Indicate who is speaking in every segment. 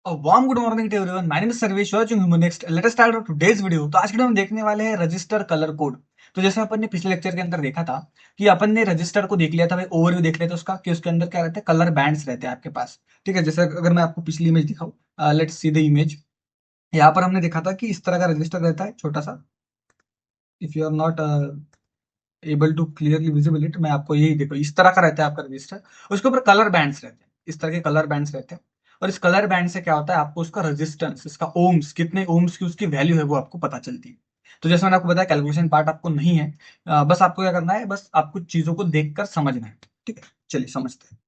Speaker 1: Warm good morning to everyone. My name is Sarvesh next let us start today's video. तो आज के video में देखने वाले हैं रजिस्टर कलर कोड। तो जैसे अपन ने पिछले लेक्चर के अंदर देखा था कि अपन ने रजिस्टर को देख लिया था भाई, ओवरव्यू देख लिया था उसका कि उसके अंदर क्या रहता है, कलर बैंड्स रहते हैं आपके पास। ठीक है, जैसे अगर मैं आपको पिछली इमेज दिखाऊं, लेट्स सी द इमेज। यहाँ पर हमने देखा था कि इस तरह का रजिस्टर रहता है छोटा सा। If you are not able to clearly visible it, मैं आपको यही देखो, इस तरह का रहता है आपका रजिस्टर। उसके ऊपर कलर बैंड्स रहते हैं, इस तरह के कलर बैंड्स रहते हैं। और इस कलर बैंड से क्या होता है, आपको उसका रेजिस्टेंस, इसका ओम्स, कितने ओम्स की उसकी वैल्यू है वो आपको पता चलती है। तो जैसे मैंने आपको बताया, कैलकुलेशन पार्ट आपको नहीं है। बस आपको क्या करना है, बस आपको चीजों को देखकर समझना है। ठीक है, चलिए समझते हैं।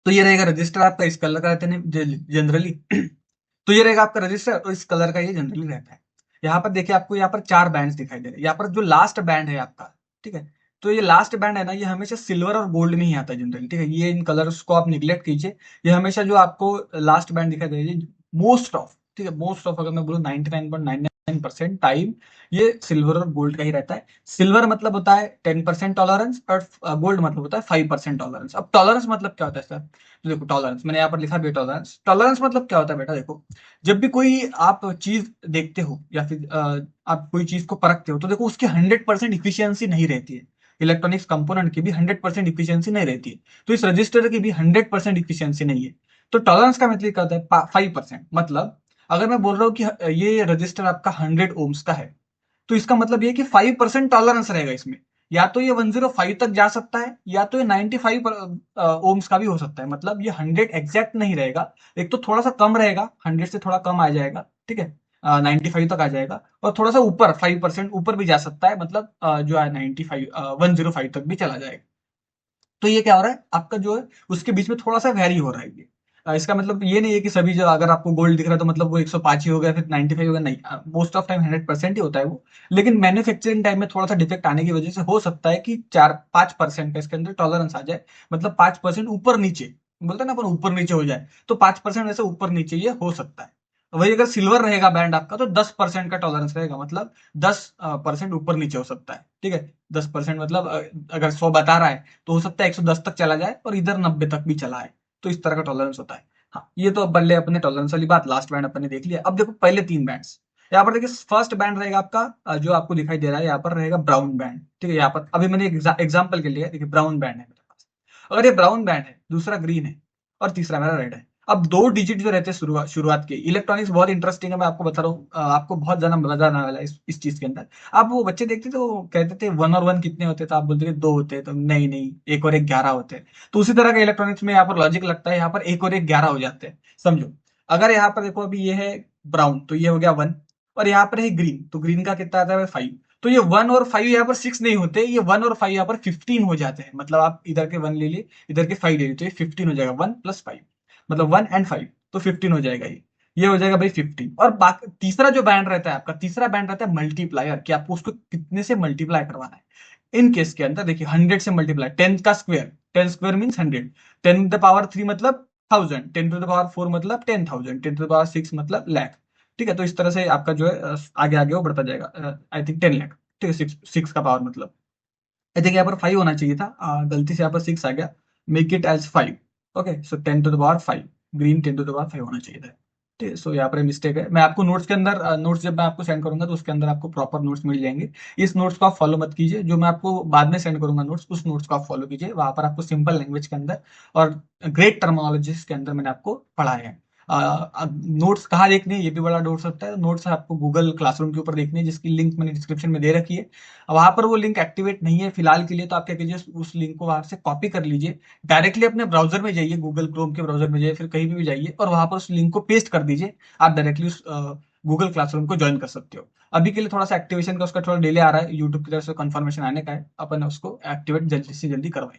Speaker 1: तो ये रहेगा रजिस्टर आपका, इस कलर का रहता है जनरली। तो ये रहेगा आपका रजिस्टर और इस कलर का ये जनरली रहता है। यहाँ पर देखिए, आपको यहाँ पर चार बैंड्स दिखाई दे रहे हैं। यहाँ पर जो लास्ट बैंड है आपका, ठीक है, तो ये लास्ट बैंड है ना, ये हमेशा सिल्वर और गोल्ड में ही आता है जनरली। ठीक है, ये इन कलर्स को आप निग्लेक्ट कीजिए। ये हमेशा जो आपको लास्ट बैंड दिखाई दे रही है, मोस्ट ऑफ, ठीक है, मोस्ट ऑफ अगर मैं बोलूँ 99.99% टाइम ये सिल्वर और गोल्ड का ही रहता है। सिल्वर मतलब होता है 10% टॉलरेंस और गोल्ड मतलब होता है 5% टॉलरेंस। अब टॉलरेंस मतलब क्या होता है सर? तो देखो, टॉलरेंस मैंने यहाँ पर लिखा भी, टॉलरेंस, टॉलरेंस मतलब क्या होता है बेटा, देखो, जब भी कोई आप चीज देखते हो या फिर आप कोई चीज को परखते हो, तो देखो उसकी 100% इफिशियंसी नहीं रहती है। इलेक्ट्रॉनिक्स कंपोनेंट की भी 100% इफिशियंसी नहीं रहती है। तो इस रजिस्टर की भी 100% इफिशियंसी नहीं है। तो टॉलरेंस का मतलब क्या होता है, 5%। मतलब अगर मैं बोल रहा हूँ कि ये रजिस्टर आपका 100 ओम्स का है, तो इसका मतलब ये कि 5% टॉलरेंस रहेगा इसमें। या तो ये 105 तक जा सकता है, या तो ये 95 ओम्स का भी हो सकता है। मतलब ये 100 एग्जैक्ट नहीं रहेगा। एक तो थोड़ा सा कम रहेगा, 100 से थोड़ा कम आ जाएगा, ठीक है, 95 तक आ जाएगा। और थोड़ा सा ऊपर 5% ऊपर भी जा सकता है, मतलब जो है 95, 105 तक भी चला जाएगा। तो ये क्या हो रहा है आपका, जो है उसके बीच में थोड़ा सा वैरी हो रहा है ये। इसका मतलब ये नहीं है कि सभी जो, अगर आपको गोल्ड दिख रहा है तो मतलब वो 105 ही हो गया, फिर 95 हो गया, नहीं। मोस्ट ऑफ टाइम 100% ही होता है वो। लेकिन मैन्युफैक्चरिंग टाइम में थोड़ा सा डिफेक्ट आने की वजह से हो सकता है कि 4-5% का इसके अंदर टॉलरेंस आ जाए। मतलब 5% ऊपर नीचे, बोलते हैं ना अपन, ऊपर नीचे हो जाए, तो 5% वैसे ऊपर नीचे ये हो सकता है। वही अगर सिल्वर रहेगा बैंड आपका, तो 10% का टॉलरेंस रहेगा। मतलब 10% ऊपर नीचे हो सकता है। ठीक है, 10% मतलब अगर 100 बता रहा है, तो हो सकता है 110 तक चला जाए और इधर 90 तक भी चला है। तो इस तरह का टॉलरेंस होता है। हाँ, ये तो बल्ले अपने टॉलरेंस वाली बात, लास्ट बैंड अपने देख लिया। अब देखो पहले तीन बैंड्स। यहाँ पर देखिए, फर्स्ट बैंड रहेगा आपका, जो आपको दिखाई दे रहा है यहाँ पर, रहेगा ब्राउन बैंड। ठीक है, यहाँ पर अभी मैंने एग्जाम्पल के लिए देखिए, ब्राउन बैंड है मेरे पास। अगर ये ब्राउन बैंड है, दूसरा ग्रीन है, और तीसरा मेरा रेड है। अब दो डिजिट जो रहते हैं शुरुआत शुरुआत के, इलेक्ट्रॉनिक्स बहुत इंटरेस्टिंग है, मैं आपको बता रहा हूँ, आपको बहुत ज्यादा मजा आने वाला है इस चीज के अंदर। आप वो बच्चे देखते तो वो कहते थे वन और वन कितने होते, तो आप बोलते थे दो होते हैं, तो नहीं नहीं, एक और एक 11 होते हैं। तो उसी तरह का इलेक्ट्रॉनिक्स में यहाँ पर लॉजिक लगता है, यहाँ पर एक और एक 11 हो जाते हैं। समझो, अगर यहाँ पर देखो, अभी ये है ब्राउन, तो ये हो गया 1। और यहाँ पर है ग्रीन, तो ग्रीन का कितना आता है 5। तो ये 1 और 5 यहाँ पर 6 नहीं होते, ये 1 और 5 यहाँ पर 15 हो जाते हैं। मतलब आप इधर के 1 ले लिए, इधर के 5 ले लिए, तो ये 15 हो जाएगा, 1 + 5, मतलब 1 और 5, तो 15 हो जाएगा ये हो जाएगा भाई 50। और बाकी तीसरा जो बैंड रहता है आपका, तीसरा बैंड रहता है मल्टीप्लायर, कि आपको उसको कितने से मल्टीप्लाई करवाना है। इन केस के अंदर देखिए, 100 से मल्टीप्लाई, 10 का square, 10 square mean 100, 10 the power 3 मतलब 1000, 10 to the power 4 मतलब 10,000, 10 to the power 6 मतलब लाख। ठीक है, तो इस तरह से आपका जो है आगे आगे वो बढ़ता जाएगा, आई थिंक 10 लाख। ठीक है, सिक्स सिक्स का पावर मतलब, आई थिंक यहाँ पर 5 होना चाहिए था, गलती से यहाँ पर 6 आ गया। Make it as 5। Okay, so 10 to the power 5, green 10 to the power 5 होना चाहिए था। ठीक है, सो यहाँ पर मिस्टेक है। मैं आपको नोट्स के अंदर, नोट्स जब मैं आपको सेंड करूंगा, तो उसके अंदर आपको प्रॉपर नोट्स मिल जाएंगे। इस नोट्स को आप फॉलो मत कीजिए, जो मैं आपको बाद में सेंड करूंगा नोट्स, उस नोट्स को आप फॉलो कीजिए। वहां पर आपको सिंपल लैंग्वेज के अंदर और ग्रेट टर्मिनोलॉजीज के अंदर मैंने आपको पढ़ाया है। नोट्स कहाँ देखने हैं, ये भी बड़ा डाउट सकता है। नोट्स आपको गूगल क्लासरूम के ऊपर देखने हैं, जिसकी लिंक मैंने डिस्क्रिप्शन में दे रखी है। वहां पर वो लिंक एक्टिवेट नहीं है फिलहाल के लिए, तो आप क्या कीजिए, उस लिंक को वहां से कॉपी कर लीजिए, डायरेक्टली अपने ब्राउजर में जाइए, गूगल क्रोम के ब्राउजर में जाइए, फिर कहीं भी जाइए और वहां पर उस लिंक को पेस्ट कर दीजिए। आप डायरेक्टली उस गूगल क्लासरूम को ज्वाइन कर सकते हो। अभी के लिए थोड़ा सा एक्टिवेशन का उसका थोड़ा डिले आ रहा है, यूट्यूब की तरफ से कंफर्मेशन आने का है, अपन उसको एक्टिवेट जल्दी से जल्दी करवाएं।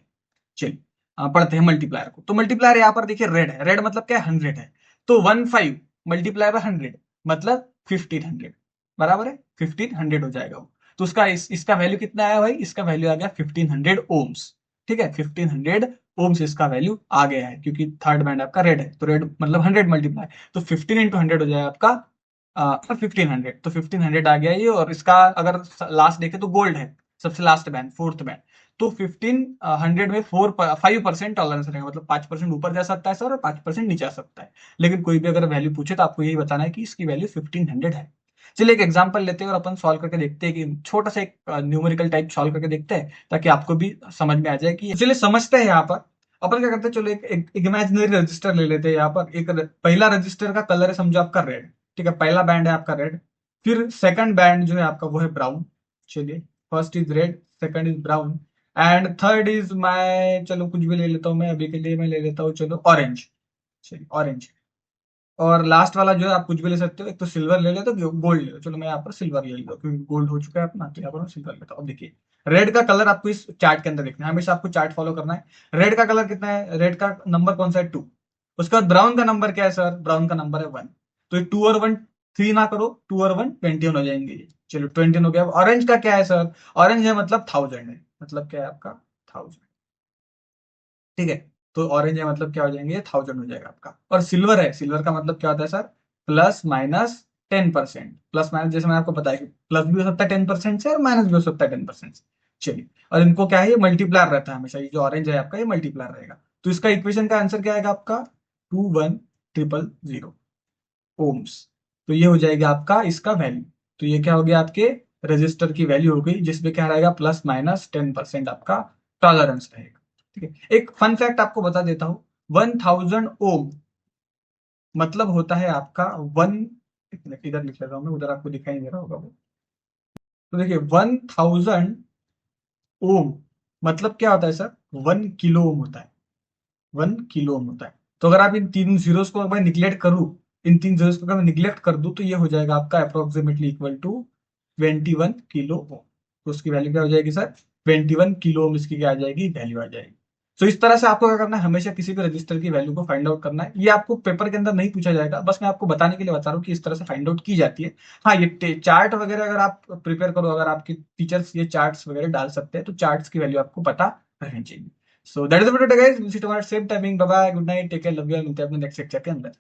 Speaker 1: चलिए, पढ़ते हैं मल्टीप्लायर को। तो मल्टीप्लायर यहाँ पर देखिए, रेड है, रेड मतलब क्या है, 100 है। तो 1 5 मल्टीप्लाई बाय 100 मतलब 1500, बराबर है, 1500 हो जाएगा वो। तो उसका इसका वैल्यू कितना आया भाई, इसका वैल्यू आ गया 1500 ओम्स। ठीक है, 1500 ओम्स इसका वैल्यू आ गया है, क्योंकि थर्ड बैंड आपका रेड है, तो रेड मतलब 100 मल्टीप्लाई, तो 15 × 100 हो जाएगा आपका 1500। तो 1500 आ गया ये। और इसका अगर लास्ट देखे तो गोल्ड है, सबसे लास्ट बैंड, फोर्थ बैंड। तो 1500 में 5% टॉलरेंस रहेगा, मतलब 5% ऊपर जा सकता है सर और 5% नीचे आ सकता है। लेकिन कोई भी अगर वैल्यू पूछे तो आपको यही बताना है कि इसकी वैल्यू 1500 है। चलिए एक एग्जांपल लेते हैं और अपन सॉल्व करके देखते हैं कि छोटा सा एक न्यूमेरिकल टाइप सॉल्व करके देखते हैं ताकि आपको भी समझ में आ जाए कि चलिए समझते हैं। यहाँ पर अपन क्या करते हैं, चलो एक इमेजिनरी रजिस्टर ले लेते हैं। यहाँ पर एक पहला रजिस्टर का कलर है समझो आपका रेड, ठीक है, पहला बैंड है आपका रेड। फिर सेकंड बैंड जो है आपका वो है ब्राउन। चलिए first is red, second is brown and third is मैं, चलो कुछ भी ले लेता हूँ मैं अभी के लिए, मैं ले लेता हूँ चलो ऑरेंज। चलिए ऑरेंज। और लास्ट वाला जो है आप कुछ भी ले सकते हो, एक तो सिल्वर ले लेते हो, गोल्ड ले लो। चलो मैं यहाँ पर सिल्वर ले लेता हूँ क्योंकि गोल्ड हो चुका है अपना, तो यहाँ पर मैं सिल्वर लेता हूँ। अब देखिए रेड का कलर आपको इस चार्ट के अंदर देखना है, हमेशा आपको चार्ट फॉलो करना है। रेड का कलर कितना है, रेड का नंबर कौन सा है, 2। उसके बाद ब्राउन का नंबर क्या है सर, ब्राउन का नंबर है 1। तो ये 2 और 1 3 ना करो, 2 और 1 21 हो जाएंगे ये। चलो 21 हो गया। ऑरेंज का क्या है सर, ऑरेंज है मतलब 1000 है, मतलब क्या है आपका 1000, ठीक है। तो ऑरेंज है मतलब क्या हो जाएंगे, 1000 हो जाएगा आपका। और सिल्वर है, सिल्वर का मतलब क्या होता है sir, plus minus 10%। Plus minus जैसे मैंने आपको बताया कि प्लस भी हो सकता है 10% से और माइनस भी हो सकता है 10% से। चलिए, और इनको क्या है, ये मल्टीप्लायर रहता है हमेशा, ये जो ऑरेंज है आपका ये मल्टीप्लायर रहेगा। तो इसका इक्वेशन का आंसर क्या आएगा आपका, 21000 ओम्स। तो ये हो जाएगा आपका इसका वैल्यू। तो ये क्या हो गया, आपके रजिस्टर की वैल्यू हो गई जिसमें क्या रहेगा, प्लस माइनस 10% आपका टॉलरेंस रहेगा। ठीक है, एक फन फैक्ट आपको बता देता हूं। 1000 ओम मतलब होता है आपका वन, इधर लिख लेता हूं मैं, उधर आपको दिखाई नहीं दे रहा होगा वो। तो देखिए 1000 ओम मतलब क्या होता है सर, 1 किलो ओम होता है। 1 किलो ओम होता है। तो अगर आप इन तीन जीरोस को अगर निग्लेक्ट करूं, इन तीन जीरोस को अगर मैं निग्लेक्ट कर दूं तो ये हो जाएगा आपका approximately equal to 21 kilo ohm. तो उसकी वैल्यू क्या हो जाएगी सर, 21 किलो ओम इसकी क्या आ जाएगी, वैल्यू आ जाएगी। तो इस तरह से आपको क्या करना है, हमेशा किसी भी रजिस्टर की वैल्यू को फाइंड आउट करना है। ये आपको पेपर के अंदर नहीं पूछा जाएगा, बस मैं आपको बताने के लिए बता रहा हूँ कि इस तरह से फाइंड आउट की जाती है। हाँ, ये चार्ट वगैरह अगर आप प्रिपेयर करो, अगर आपके टीचर्स ये चार्ट्स वगैरह डाल सकते हैं तो चार्ट्स की वैल्यू आपको पता रहनी चाहिए। So that is about it guys. We'll see you tomorrow at same timing. Bye bye. Good night. Take care. Love you all. मिलते हैं अपने नेक्स्ट लेक्चर के अंदर।